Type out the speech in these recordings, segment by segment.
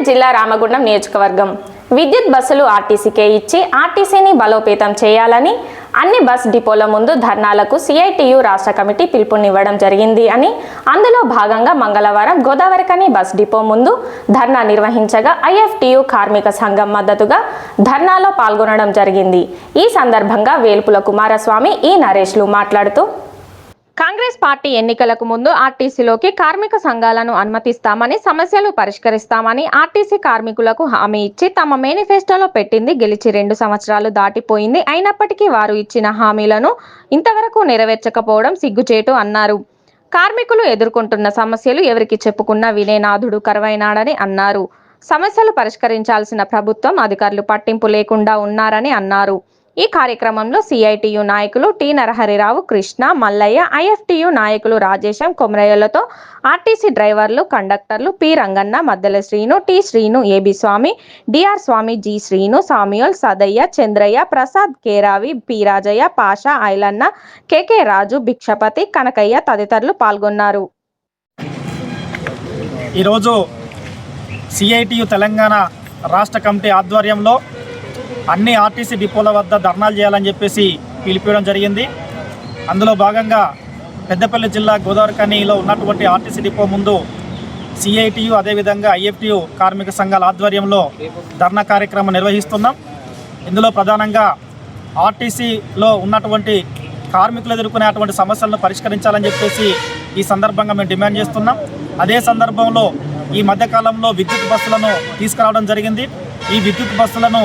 జిల్లా రామగుండం నియోజకవర్గం విద్యుత్ బస్సులు ఆర్టీసీకే ఇచ్చి ఆర్టీసీని బలోపేతం చేయాలని అన్ని బస్ డిపోల ముందు ధర్నాలకు సిఐటియు రాష్ట్ర కమిటీ పిలుపునివ్వడం జరిగింది అని అందులో భాగంగా మంగళవారం గోదావరికని బస్ డిపో ముందు ధర్నా నిర్వహించగా ఐఎఫ్టియు కార్మిక సంఘం మద్దతుగా ధర్నాలో పాల్గొనడం జరిగింది। ఈ సందర్భంగా వేల్పుల కుమారస్వామి ఈ నరేష్లు మాట్లాడుతూ కాంగ్రెస్ పార్టీ ఎన్నికలకు ముందు ఆర్టీసీలోకి కార్మిక సంఘాలను అనుమతిస్తామని సమస్యలు పరిష్కరిస్తామని ఆర్టీసీ కార్మికులకు హామీ ఇచ్చి తమ మేనిఫెస్టోలో పెట్టింది గెలిచి 2 సంవత్సరాలు దాటిపోయింది। అయినప్పటికీ వారు ఇచ్చిన హామీలను ఇంతవరకు నెరవేర్చకపోవడం సిగ్గుచేటు అన్నారు। కార్మికులు ఎదుర్కొంటున్న సమస్యలు ఎవరికి చెప్పుకున్నా వినేనాథుడు కరువైనాడని అన్నారు। సమస్యలు పరిష్కరించాల్సిన ప్రభుత్వం అధికారులు పట్టింపు లేకుండా ఉన్నారని అన్నారు। ఈ కార్యక్రమంలో సిఐటియు నాయకులు టి నరహరిరావు, కృష్ణ, మల్లయ్య, ఐఎఫ్టియు నాయకులు రాజేశం, కొమరయ్యలతో ఆర్టీసీ డ్రైవర్లు, కండక్టర్లు P Ranganna, Maddela Srinu, T Srinu, AB Swami, DR Swami, G Srinu, Samuel, Sadayya, Chandrayya, Prasad, కేరావి, పి రాజయ్య, పాషా, ఐలన్న, కెకే రాజు, భిక్షపతి, కనకయ్య తదితరులు పాల్గొన్నారు। ఈరోజు సిఐటియు తెలంగాణ రాష్ట్ర కమిటీ ఆధ్వర్యంలో అన్ని ఆర్టీసీ డిపోల వద్ద ధర్నాలు చేయాలని చెప్పేసి పిలిపించడం జరిగింది। అందులో భాగంగా పెద్దపల్లి జిల్లా గోదావరికనిలో ఉన్నటువంటి ఆర్టీసీ డిపో ముందు సిఐటియు అదేవిధంగా ఐఎఫ్టియు కార్మిక సంఘాల ఆధ్వర్యంలో ధర్నా కార్యక్రమం నిర్వహిస్తున్నాం। ఇందులో ప్రధానంగా ఆర్టీసీలో ఉన్నటువంటి కార్మికులు ఎదుర్కొనేటువంటి సమస్యలను పరిష్కరించాలని చెప్పేసి ఈ సందర్భంగా మేము డిమాండ్ చేస్తున్నాం। అదే సందర్భంలో ఈ మధ్యకాలంలో విద్యుత్ బస్సులను తీసుకురావడం జరిగింది। ఈ విద్యుత్ బస్సులను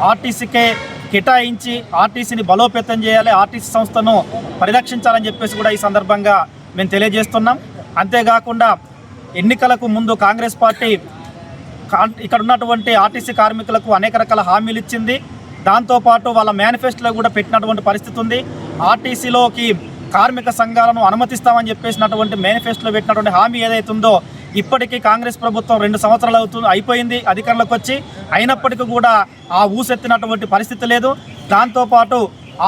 ఆర్టీసీకే కేటాయించి ఆర్టీసీని బలోపేతం చేయాలి, ఆర్టీసీ సంస్థను పరిరక్షించాలని చెప్పేసి కూడా ఈ సందర్భంగా మేము తెలియజేస్తున్నాం। అంతేకాకుండా ఎన్నికలకు ముందు కాంగ్రెస్ పార్టీ ఇక్కడ ఉన్నటువంటి ఆర్టీసీ కార్మికులకు అనేక రకాల హామీలు ఇచ్చింది। దాంతోపాటు వాళ్ళ మేనిఫెస్టోలో కూడా పెట్టినటువంటి పరిస్థితి ఉంది। ఆర్టీసీలోకి కార్మిక సంఘాలను అనుమతిస్తామని చెప్పేసినటువంటి మేనిఫెస్టోలో పెట్టినటువంటి హామీ ఏదైతే ఉందో ఇప్పటికీ కాంగ్రెస్ ప్రభుత్వం 2 సంవత్సరాలు అయిపోయింది అధికారంలోకి వచ్చి, అయినప్పటికీ కూడా ఆ ఊసెత్తినటువంటి పరిస్థితి లేదు। దాంతోపాటు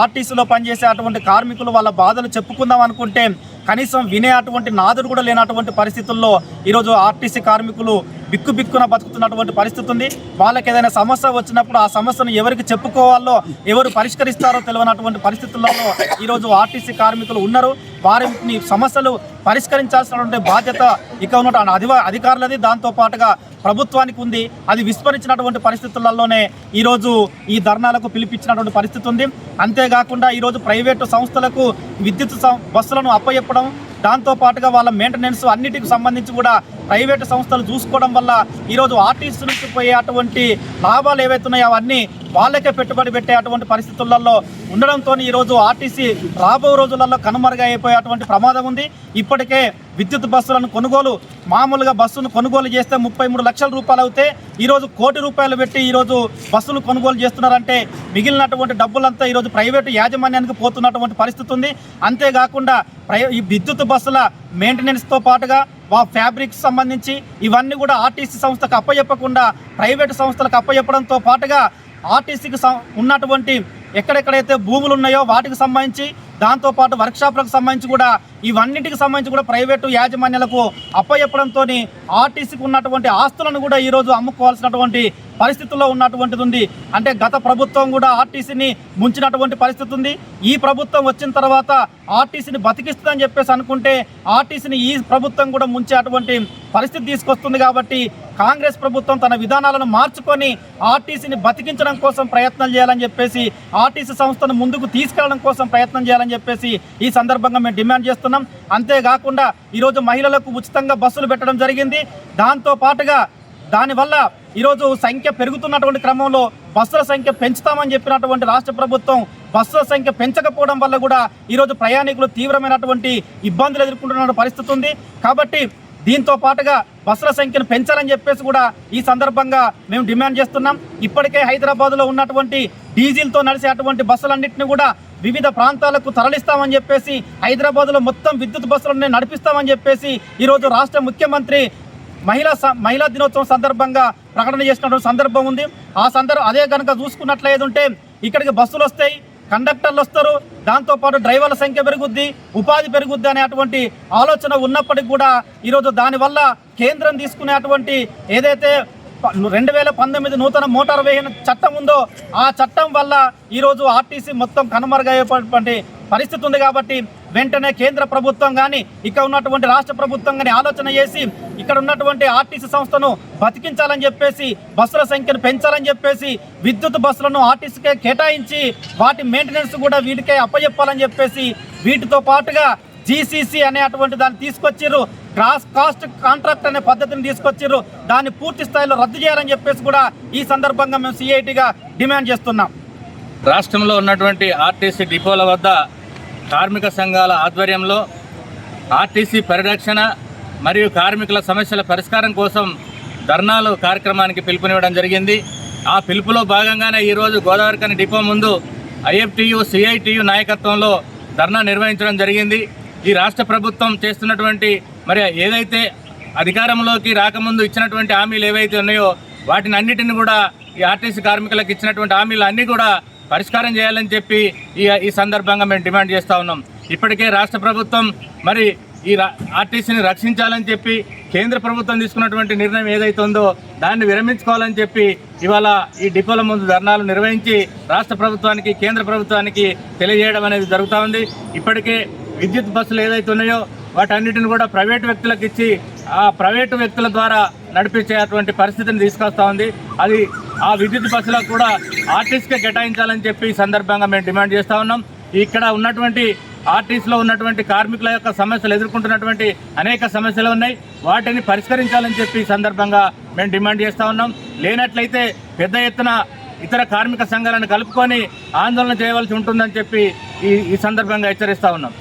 ఆర్టీసీలో పనిచేసే అటువంటి కార్మికులు వాళ్ళ బాధలు చెప్పుకుందాం అనుకుంటే కనీసం వినే అటువంటి నాదుడు కూడా లేనటువంటి పరిస్థితుల్లో ఈరోజు ఆర్టీసీ కార్మికులు బిక్కున బతుకుతున్నటువంటి పరిస్థితి ఉంది। వాళ్ళకి ఏదైనా సమస్య వచ్చినప్పుడు ఆ సమస్యను ఎవరికి చెప్పుకోవాలో, ఎవరు పరిష్కరిస్తారో తెలియనటువంటి పరిస్థితుల్లో ఈరోజు ఆర్టీసీ కార్మికులు ఉన్నారు। వారిని సమస్యలు పరిష్కరించాల్సినటువంటి బాధ్యత ఇక ఉన్న అధికారులది, దాంతోపాటుగా ప్రభుత్వానికి ఉంది। అది విస్మరించినటువంటి పరిస్థితులలోనే ఈరోజు ఈ ధర్నాలకు పిలిపించినటువంటి పరిస్థితి ఉంది। అంతేకాకుండా ఈరోజు ప్రైవేటు సంస్థలకు విద్యుత్ బస్సులను అప్పచెప్పడం, దాంతోపాటుగా వాళ్ళ మెయింటెనెన్స్ అన్నిటికి సంబంధించి కూడా ప్రైవేటు సంస్థలు చూసుకోవడం వల్ల ఈరోజు ఆర్టీసీ నుంచి పోయే అటువంటి లాభాలు ఏవైతే ఉన్నాయో అవన్నీ వాళ్ళకే పెట్టుబడి పెట్టే అటువంటి పరిస్థితులలో ఉండడంతో ఈరోజు ఆర్టీసీ రాబో రోజులలో కనుమరుగైపోయేటువంటి ప్రమాదం ఉంది। ఇప్పటికే విద్యుత్ బస్సులను మామూలుగా బస్సును కొనుగోలు చేస్తే 33 లక్షల రూపాయలు అవుతే ఈరోజు ₹1 కోటి పెట్టి ఈరోజు బస్సులు కొనుగోలు చేస్తున్నారంటే మిగిలినటువంటి డబ్బులంతా ఈరోజు ప్రైవేటు యాజమాన్యానికి పోతున్నటువంటి పరిస్థితి ఉంది। అంతేకాకుండా ఈ విద్యుత్ బస్సుల మెయింటెనెన్స్తో పాటుగా ఫ్యాబ్రిక్స్ సంబంధించి ఇవన్నీ కూడా ఆర్టీసీ సంస్థకు అప్పచెప్పకుండా ప్రైవేటు సంస్థలకు అప్పచెప్పడంతో పాటుగా ఆర్టీసీకి ఉన్నటువంటి ఎక్కడెక్కడైతే భూములు ఉన్నాయో వాటికి సంబంధించి, దాంతోపాటు వర్క్షాప్లకు సంబంధించి కూడా ఇవన్నిటికి సంబంధించి కూడా ప్రైవేటు యాజమాన్యాలకు అప్పచెప్పడంతో ఆర్టీసీకి ఉన్నటువంటి ఆస్తులను కూడా ఈరోజు అమ్ముకోవాల్సినటువంటి పరిస్థితుల్లో ఉన్నటువంటిది ఉంది। అంటే గత ప్రభుత్వం కూడా ఆర్టీసీని ముంచినటువంటి పరిస్థితి ఉంది। ఈ ప్రభుత్వం వచ్చిన తర్వాత ఆర్టీసీని బతికిస్తుందని చెప్పేసి అనుకుంటే ఆర్టీసీని ఈ ప్రభుత్వం కూడా ముంచేటువంటి పరిస్థితి తీసుకొస్తుంది। కాబట్టి కాంగ్రెస్ ప్రభుత్వం తన విధానాలను మార్చుకొని ఆర్టీసీని బతికించడం కోసం ప్రయత్నాలు చేయాలని చెప్పేసి, ఆర్టీసీ సంస్థను ముందుకు తీసుకెళ్లడం కోసం ప్రయత్నం చేయాలని చెప్పేసి ఈ సందర్భంగా మేము డిమాండ్ చేస్తున్నాం। అంతేకాకుండా ఈరోజు మహిళలకు ఉచితంగా బస్సులు పెట్టడం జరిగింది। దాంతో పాటుగా దానివల్ల ఈరోజు సంఖ్య పెరుగుతున్నటువంటి క్రమంలో బస్సుల సంఖ్య పెంచుతామని చెప్పినటువంటి రాష్ట్ర ప్రభుత్వం బస్సుల సంఖ్య పెంచకపోవడం వల్ల కూడా ఈరోజు ప్రయాణికులు తీవ్రమైనటువంటి ఇబ్బందులు ఎదుర్కొంటున్న పరిస్థితి ఉంది। కాబట్టి దీంతో పాటుగా బస్సుల సంఖ్యను పెంచాలని చెప్పేసి కూడా ఈ సందర్భంగా మేము డిమాండ్ చేస్తున్నాం। ఇప్పటికే హైదరాబాద్లో ఉన్నటువంటి డీజిల్తో నడిచేటువంటి బస్సులన్నింటినీ కూడా వివిధ ప్రాంతాలకు తరలిస్తామని చెప్పేసి, హైదరాబాద్లో మొత్తం విద్యుత్ బస్సులను నడిపిస్తామని చెప్పేసి ఈరోజు రాష్ట్ర ముఖ్యమంత్రి మహిళా దినోత్సవం సందర్భంగా ప్రకటన చేసినటువంటి సందర్భం ఉంది। అదే కనుక చూసుకున్నట్లయితే ఇక్కడికి బస్సులు వస్తాయి, కండక్టర్లు వస్తారు, దాంతోపాటు డ్రైవర్ల సంఖ్య పెరుగుద్ది, ఉపాధి పెరుగుద్ది అనేటువంటి ఆలోచన ఉన్నప్పటికీ కూడా ఈరోజు దానివల్ల కేంద్రం తీసుకునేటువంటి ఏదైతే 2019 నూతన మోటార్ వాహన చట్టం ఉందో ఆ చట్టం వల్ల ఈరోజు ఆర్టీసీ మొత్తం కనుమరుగయ్యేటువంటి పరిస్థితి ఉంది. కాబట్టి వెంటనే కేంద్ర ప్రభుత్వం కానీ ఇక్కడ ఉన్నటువంటి రాష్ట్ర ప్రభుత్వం కానీ ఆలోచన చేసి ఇక్కడ ఉన్నటువంటి ఆర్టీసీ సంస్థను బతికించాలని చెప్పేసి, బస్సుల సంఖ్యను పెంచాలని చెప్పేసి, విద్యుత్ బస్సులను ఆర్టీసీకే కేటాయించి వాటి మెయింటెనెన్స్ కూడా వీటికే అప్పచెప్పాలని చెప్పేసి, వీటితో పాటుగా జీసీసీ అనేటువంటి దాన్ని తీసుకొచ్చిర్రు, క్రాస్ కాస్ట్ కాంట్రాక్ట్ అనే పద్ధతిని తీసుకొచ్చిర్రు. దాన్ని పూర్తి స్థాయిలో రద్దు చేయాలని చెప్పేసి కూడా ఈ సందర్భంగా మేము సిఐటిగా డిమాండ్ చేస్తున్నాం. రాష్ట్రంలో ఉన్నటువంటి ఆర్టీసీ డిపోల వద్ద కార్మిక సంఘాల ఆధ్వర్యంలో ఆర్టీసీ పరిరక్షణ మరియు కార్మికుల సమస్యల పరిష్కారం కోసం ధర్నాలు కార్యక్రమానికి పిలుపునివ్వడం జరిగింది. ఆ పిలుపులో భాగంగానే ఈరోజు గోదావరిఖని డిపో ముందు ఐఎఫ్టియు సిఐటియు నాయకత్వంలో ధర్నా నిర్వహించడం జరిగింది. ఈ రాష్ట్ర ప్రభుత్వం చేస్తున్నటువంటి మరి ఏదైతే అధికారంలోకి రాకముందు ఇచ్చినటువంటి హామీలు ఏవైతే ఉన్నాయో వాటిని అన్నిటిని కూడా ఈ ఆర్టీసీ కార్మికులకు ఇచ్చినటువంటి హామీలు అన్నీ కూడా పరిష్కారం చేయాలని చెప్పి ఈ సందర్భంగా మేము డిమాండ్ చేస్తూ ఉన్నాం. ఇప్పటికే రాష్ట్ర ప్రభుత్వం మరి ఈ ఆర్టీసీని రక్షించాలని చెప్పి కేంద్ర ప్రభుత్వం తీసుకున్నటువంటి నిర్ణయం ఏదైతే ఉందో దాన్ని విరమించుకోవాలని చెప్పి ఇవాళ ఈ డిపోల ముందు ధర్నాలు నిర్వహించి రాష్ట్ర ప్రభుత్వానికి కేంద్ర ప్రభుత్వానికి తెలియజేయడం అనేది జరుగుతూ ఉంది. ఇప్పటికే విద్యుత్ బస్సులు ఏదైతే ఉన్నాయో వాటన్నిటిని కూడా ప్రైవేటు వ్యక్తులకు ఇచ్చి ఆ ప్రైవేటు వ్యక్తుల ద్వారా నడిపించేటువంటి పరిస్థితిని తీసుకొస్తూ ఉంది. అది ఆ విద్యుత్ బస్సులకు కూడా ఆర్టీసీకే కేటాయించాలని చెప్పి ఈ సందర్భంగా మేము డిమాండ్ చేస్తూ ఉన్నాం. ఇక్కడ ఉన్నటువంటి ఆర్టీసీలో ఉన్నటువంటి కార్మికుల యొక్క సమస్యలు ఎదుర్కొంటున్నటువంటి అనేక సమస్యలు ఉన్నాయి, వాటిని పరిష్కరించాలని చెప్పి ఈ సందర్భంగా మేము డిమాండ్ చేస్తూ ఉన్నాం. లేనట్లయితే పెద్ద ఎత్తున ఇతర కార్మిక సంఘాలను కలుపుకొని ఆందోళన చేయవలసి ఉంటుందని చెప్పి ఈ సందర్భంగా హెచ్చరిస్తూ ఉన్నాం.